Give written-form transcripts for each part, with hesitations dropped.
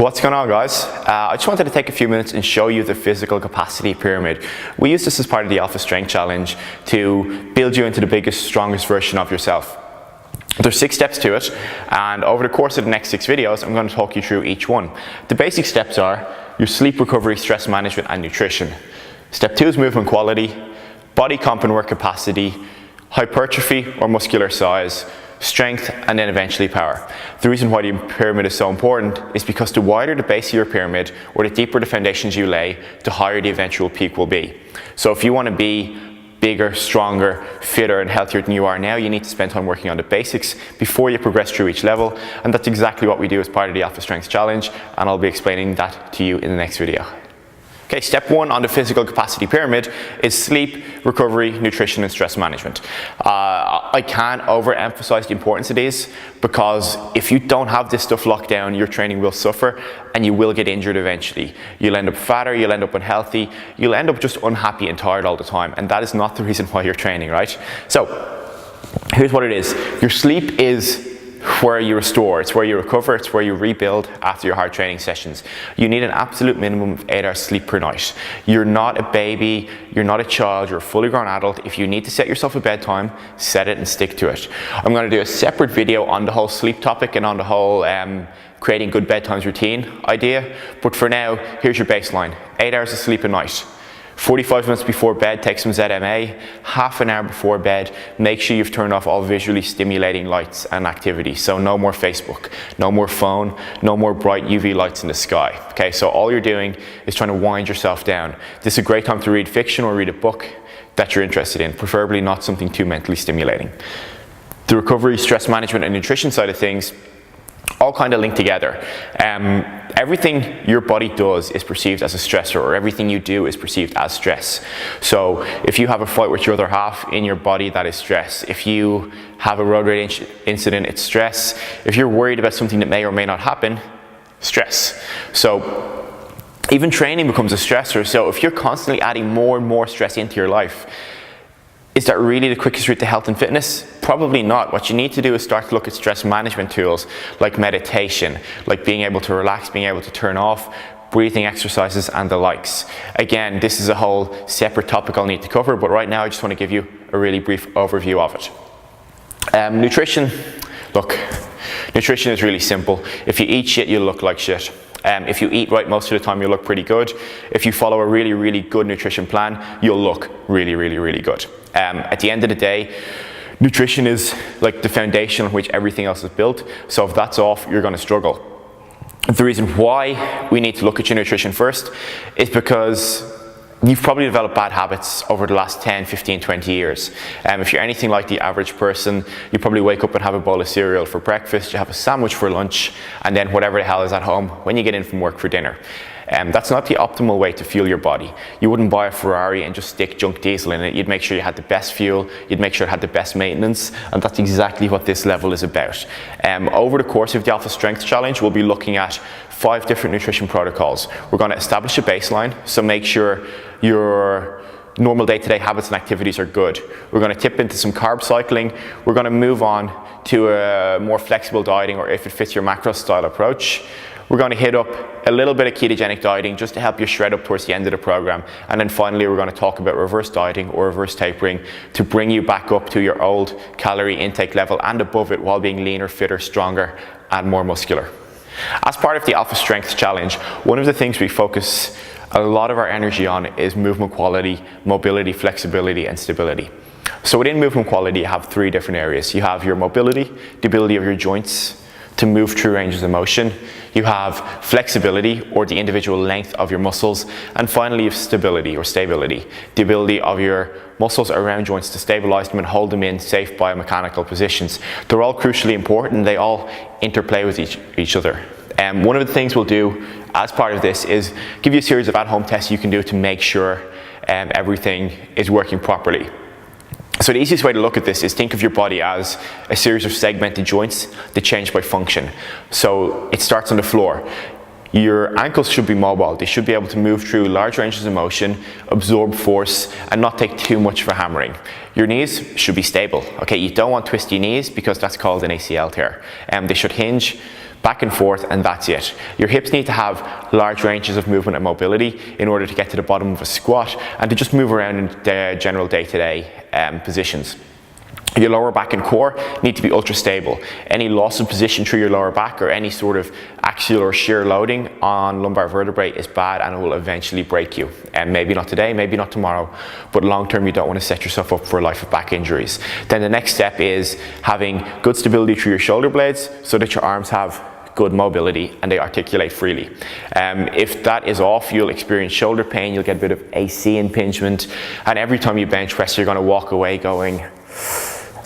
What's going on, guys? I just wanted to take a few minutes and show you the physical capacity pyramid. We use this as part of the Alpha Strength Challenge to build you into the biggest, strongest version of yourself. There's 6 steps to it, and over the course of the next 6 videos, I'm going to talk you through each one. The basic steps are your sleep recovery, stress management, and nutrition. Step 2 is movement quality, body comp and work capacity, hypertrophy or muscular size, strength, and then eventually power. The reason why the pyramid is so important is because the wider the base of your pyramid, or the deeper the foundations you lay, the higher the eventual peak will be. So if you want to be bigger, stronger, fitter, and healthier than you are now, you need to spend time working on the basics before you progress through each level, and that's exactly what we do as part of the Alpha Strength Challenge, and I'll be explaining that to you in the next video. Okay, step 1 on the physical capacity pyramid is sleep, recovery, nutrition, and stress management. I can't overemphasize the importance of these, because if you don't have this stuff locked down, your training will suffer and you will get injured eventually. You'll end up fatter, you'll end up unhealthy, you'll end up just unhappy and tired all the time, and that is not the reason why you're training, right? So, here's what it is. Your sleep is where you restore, it's where you recover, it's where you rebuild after your hard training sessions. You need an absolute minimum of 8 hours sleep per night. You're not a baby, you're not a child, you're a fully grown adult. If you need to set yourself a bedtime, set it and stick to it. I'm going to do a separate video on the whole sleep topic and on the whole creating good bedtime routine idea, but for now, here's your baseline. 8 hours of sleep a night. 45 minutes before bed, take some ZMA. Half an hour before bed, make sure you've turned off all visually stimulating lights and activity. So no more Facebook, no more phone, no more bright UV lights in the sky. Okay, so all you're doing is trying to wind yourself down. This is a great time to read fiction or read a book that you're interested in, preferably not something too mentally stimulating. The recovery, stress management, and nutrition side of things all kind of link together. Everything your body does is perceived as a stressor, or everything you do is perceived as stress. So if you have a fight with your other half in your body, that is stress. If you have a road rage incident, it's stress. If you're worried about something that may or may not happen, stress. So even training becomes a stressor. So if you're constantly adding more and more stress into your life, is that really the quickest route to health and fitness? Probably not. What you need to do is start to look at stress management tools like meditation, like being able to relax, being able to turn off, breathing exercises, and the likes. Again, this is a whole separate topic I'll need to cover, but right now I just want to give you a really brief overview of it. Nutrition. Look, nutrition is really simple. If you eat shit, you'll look like shit. If you eat right most of the time, you'll look pretty good. If you follow a really, really good nutrition plan, you'll look really, really, really good. At the end of the day, nutrition is like the foundation on which everything else is built. So if that's off, you're going to struggle. The reason why we need to look at your nutrition first is because you've probably developed bad habits over the last 10, 15, 20 years. If you're anything like the average person, you probably wake up and have a bowl of cereal for breakfast, you have a sandwich for lunch, and then whatever the hell is at home when you get in from work for dinner. That's not the optimal way to fuel your body. You wouldn't buy a Ferrari and just stick junk diesel in it. You'd make sure you had the best fuel, you'd make sure it had the best maintenance, and that's exactly what this level is about. Over the course of the Alpha Strength Challenge, we'll be looking at 5 different nutrition protocols. We're going to establish a baseline, so make sure your normal day-to-day habits and activities are good. We're going to tip into some carb cycling. We're going to move on to a more flexible dieting, or if it fits your macro style approach. We're going to hit up a little bit of ketogenic dieting just to help you shred up towards the end of the program. And then finally, we're going to talk about reverse dieting or reverse tapering to bring you back up to your old calorie intake level and above it while being leaner, fitter, stronger, and more muscular. As part of the Alpha Strength Challenge, one of the things we focus a lot of our energy on is movement quality, mobility, flexibility, and stability. So within movement quality, you have 3 different areas. You have your mobility, the ability of your joints to move through ranges of motion. You have flexibility, or the individual length of your muscles. And finally, you have stability, or stability, the ability of your muscles around joints to stabilize them and hold them in safe biomechanical positions. They're all crucially important. They all interplay with each other. One of the things we'll do as part of this is give you a series of at-home tests you can do to make sure everything is working properly. So the easiest way to look at this is think of your body as a series of segmented joints that change by function. So it starts on the floor. Your ankles should be mobile. They should be able to move through large ranges of motion, absorb force, and not take too much for hammering. Your knees should be stable. Okay, you don't want twisty knees because that's called an ACL tear. They should hinge back and forth, and that's it. Your hips need to have large ranges of movement and mobility in order to get to the bottom of a squat and to just move around in the general day-to-day positions. Your lower back and core need to be ultra stable. Any loss of position through your lower back or any sort of axial or shear loading on lumbar vertebrae is bad and it will eventually break you. And maybe not today, maybe not tomorrow, but long term you don't want to set yourself up for a life of back injuries. Then the next step is having good stability through your shoulder blades so that your arms have good mobility and they articulate freely. If that is off, you'll experience shoulder pain, you'll get a bit of AC impingement, and every time you bench press you're going to walk away going,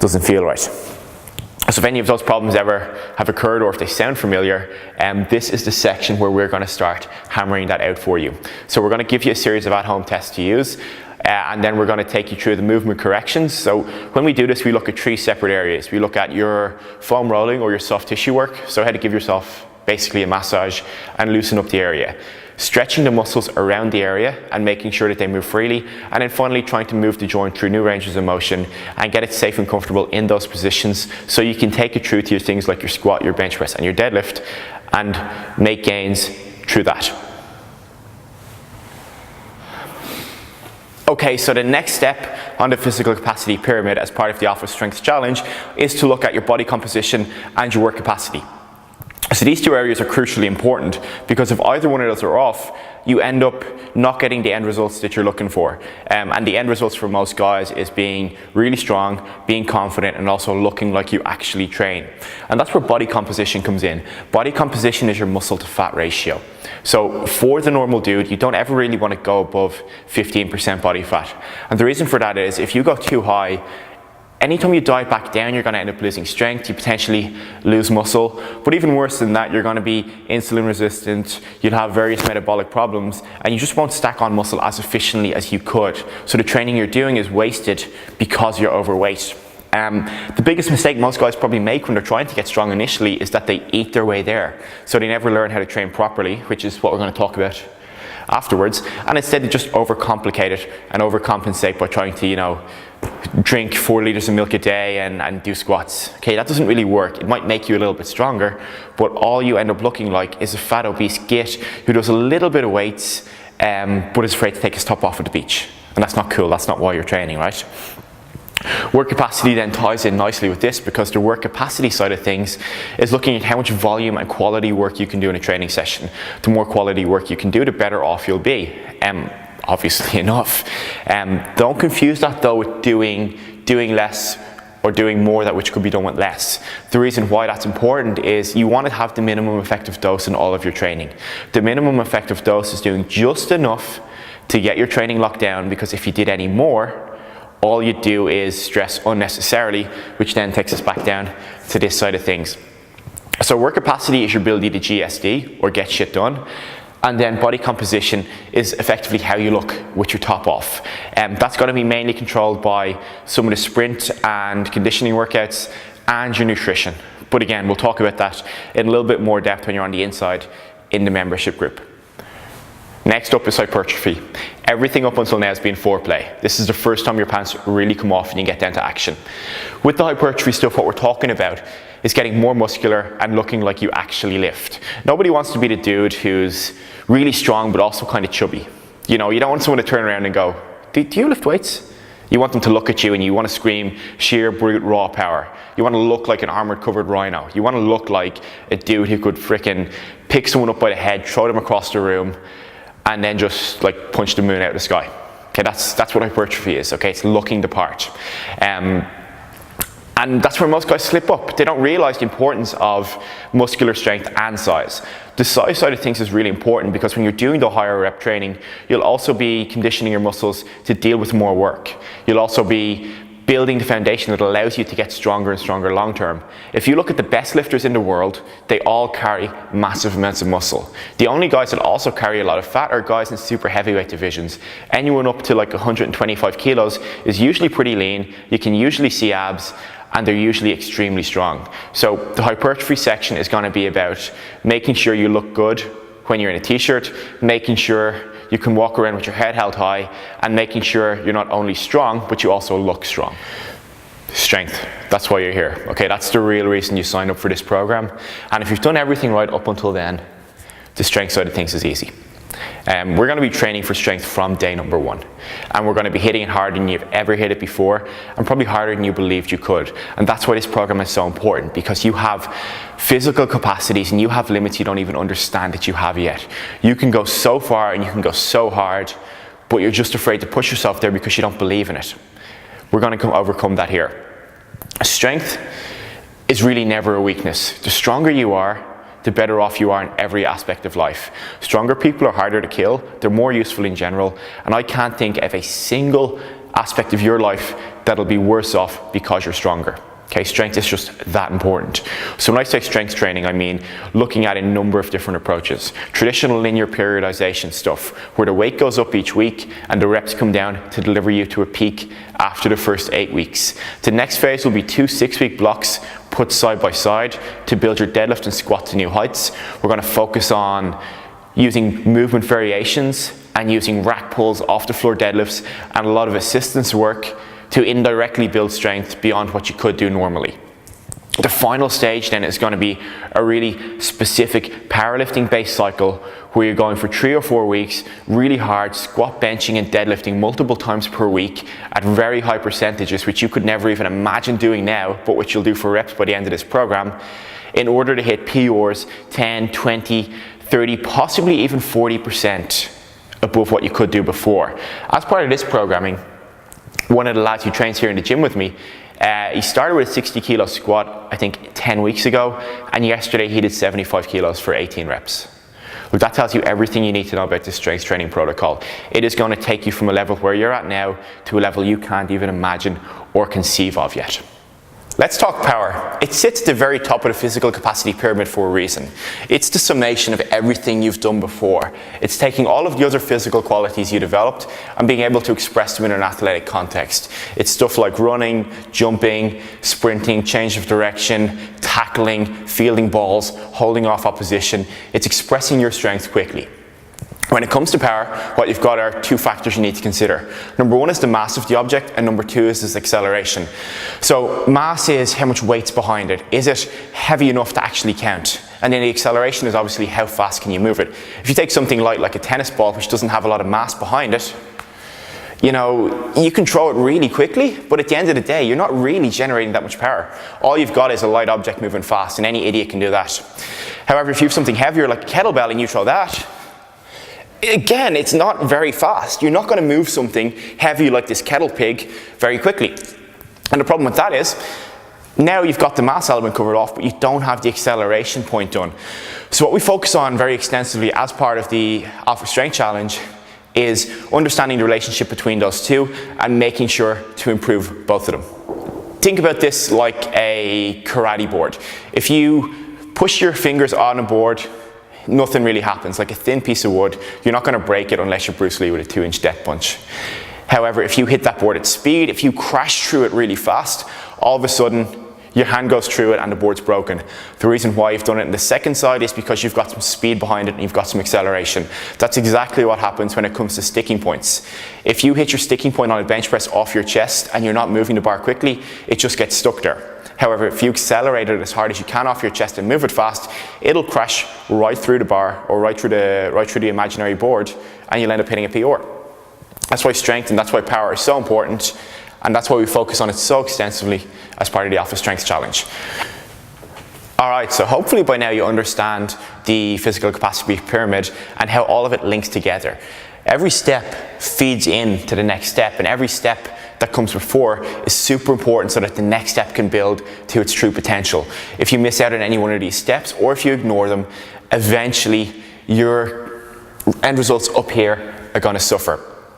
doesn't feel right. So if any of those problems ever have occurred or if they sound familiar, this is the section where we're going to start hammering that out for you. So we're going to give you a series of at-home tests to use, and then we're going to take you through the movement corrections. So when we do this, we look at 3 separate areas. We look at your foam rolling or your soft tissue work, so how to give yourself basically a massage and loosen up the area. Stretching the muscles around the area and making sure that they move freely, and then finally trying to move the joint through new ranges of motion and get it safe and comfortable in those positions so you can take it through to your things like your squat, your bench press and your deadlift and make gains through that. Okay, so the next step on the physical capacity pyramid as part of the Office Strength Challenge is to look at your body composition and your work capacity. So these 2 areas are crucially important because if either one of those are off, you end up not getting the end results that you're looking for. And the end results for most guys is being really strong, being confident, and also looking like you actually train. And that's where body composition comes in. Body composition is your muscle to fat ratio. So for the normal dude, you don't ever really want to go above 15% body fat. And the reason for that is if you go too high, anytime you diet back down, you're going to end up losing strength, you potentially lose muscle, but even worse than that, you're going to be insulin resistant, you'll have various metabolic problems, and you just won't stack on muscle as efficiently as you could. So the training you're doing is wasted because you're overweight. The biggest mistake most guys probably make when they're trying to get strong initially is that they eat their way there. So they never learn how to train properly, which is what we're going to talk about afterwards, and instead they just overcomplicate it and overcompensate by trying to, drink 4 liters of milk a day and do squats. Okay, that doesn't really work. It might make you a little bit stronger, but all you end up looking like is a fat obese git who does a little bit of weights but is afraid to take his top off at the beach. And that's not cool, that's not why you're training, right? Work capacity then ties in nicely with this because the work capacity side of things is looking at how much volume and quality work you can do in a training session. The more quality work you can do, the better off you'll be. Obviously enough. Don't confuse that though with doing less or doing more, that which could be done with less. The reason why that's important is you want to have the minimum effective dose in all of your training. The minimum effective dose is doing just enough to get your training locked down, because if you did any more, all you do is stress unnecessarily, which then takes us back down to this side of things. So work capacity is your ability to GSD or get shit done. And then body composition is effectively how you look with your top off. That's going to be mainly controlled by some of the sprint and conditioning workouts and your nutrition. But again, we'll talk about that in a little bit more depth when you're on the inside in the membership group. Next up is hypertrophy. Everything up until now has been foreplay. This is the first time your pants really come off and you get down to action. With the hypertrophy stuff, what we're talking about is getting more muscular and looking like you actually lift. Nobody wants to be the dude who's really strong but also kind of chubby. You don't want someone to turn around and go, do you lift weights? You want them to look at you and you want to scream sheer, brute, raw power. You want to look like an armored covered rhino. You want to look like a dude who could frickin' pick someone up by the head, throw them across the room, and then just like punch the moon out of the sky. Okay, that's what hypertrophy is. Okay, it's looking the part. And that's where most guys slip up. They don't realize the importance of muscular strength and size. The size side of things is really important because when you're doing the higher rep training, you'll also be conditioning your muscles to deal with more work. You'll also be building the foundation that allows you to get stronger and stronger long term. If you look at the best lifters in the world, they all carry massive amounts of muscle. The only guys that also carry a lot of fat are guys in super heavyweight divisions. Anyone up to like 125 kilos is usually pretty lean, you can usually see abs, and they're usually extremely strong. So the hypertrophy section is going to be about making sure you look good when you're in a t-shirt, making sure you can walk around with your head held high, and making sure you're not only strong, but you also look strong. Strength. That's why you're here. Okay, that's the real reason you signed up for this program. And if you've done everything right up until then, the strength side of things is easy. We're going to be training for strength from day number 1. And we're going to be hitting it harder than you've ever hit it before, and probably harder than you believed you could. And that's why this program is so important, because you have physical capacities and you have limits you don't even understand that you have yet. You can go so far and you can go so hard, but you're just afraid to push yourself there because you don't believe in it. We're going to overcome that here. Strength is really never a weakness. The stronger you are, the better off you are in every aspect of life. Stronger people are harder to kill, they're more useful in general, and I can't think of a single aspect of your life that'll be worse off because you're stronger. Okay, strength is just that important. So when I say strength training, I mean looking at a number of different approaches. Traditional linear periodization stuff, where the weight goes up each week and the reps come down to deliver you to a peak after the first 8 weeks. The next phase will be 2 6-week blocks put side by side to build your deadlift and squat to new heights. We're going to focus on using movement variations and using rack pulls, off the floor deadlifts, and a lot of assistance work to indirectly build strength beyond what you could do normally. The final stage then is going to be a really specific powerlifting based cycle where you're going for 3 or 4 weeks, really hard squat, benching and deadlifting multiple times per week at very high percentages, which you could never even imagine doing now, but which you'll do for reps by the end of this program, in order to hit PRs 10, 20, 30, possibly even 40% above what you could do before. As part of this programming, one of the lads who trains here in the gym with me, he started with a 60 kilo squat, I think 10 weeks ago, and yesterday he did 75 kilos for 18 reps. Look, that tells you everything you need to know about this strength training protocol. It is going to take you from a level where you're at now to a level you can't even imagine or conceive of yet. Let's talk power. It sits at the very top of the physical capacity pyramid for a reason. It's the summation of everything you've done before. It's taking all of the other physical qualities you developed and being able to express them in an athletic context. It's stuff like running, jumping, sprinting, change of direction, tackling, fielding balls, holding off opposition. It's expressing your strength quickly. When it comes to power, what you've got are 2 factors you need to consider. Number 1 is the mass of the object, and number 2 is its acceleration. So mass is how much weight's behind it. Is it heavy enough to actually count? And then the acceleration is obviously how fast can you move it. If you take something light like a tennis ball, which doesn't have a lot of mass behind it, you know, you can throw it really quickly, but at the end of the day, you're not really generating that much power. All you've got is a light object moving fast, and any idiot can do that. However, if you have something heavier like a kettlebell and you throw that, again, it's not very fast. You're not going to move something heavy like this kettle pig very quickly. And the problem with that is, now you've got the mass element covered off, but you don't have the acceleration point done. So what we focus on very extensively as part of the Alpha Strength Challenge is understanding the relationship between those two and making sure to improve both of them. Think about this like a karate board. If you push your fingers on a board, nothing really happens. Like a thin piece of wood, you're not going to break it unless you're Bruce Lee with a 2-inch death punch. However, if you hit that board at speed, if you crash through it really fast, all of a sudden your hand goes through it and the board's broken. The reason why you've done it in the second side is because you've got some speed behind it and you've got some acceleration. That's exactly what happens when it comes to sticking points. If you hit your sticking point on a bench press off your chest and you're not moving the bar quickly, it just gets stuck there. However, if you accelerate it as hard as you can off your chest and move it fast, it'll crash right through the bar or right through the imaginary board, and you'll end up hitting a PR. That's why strength and that's why power is so important, and that's why we focus on it so extensively as part of the Alpha Strength Challenge. Alright, so hopefully by now you understand the physical capacity pyramid and how all of it links together. Every step feeds into the next step, and every step that comes before is super important so that the next step can build to its true potential. If you miss out on any one of these steps, or if you ignore them, eventually your end results up here are going to suffer.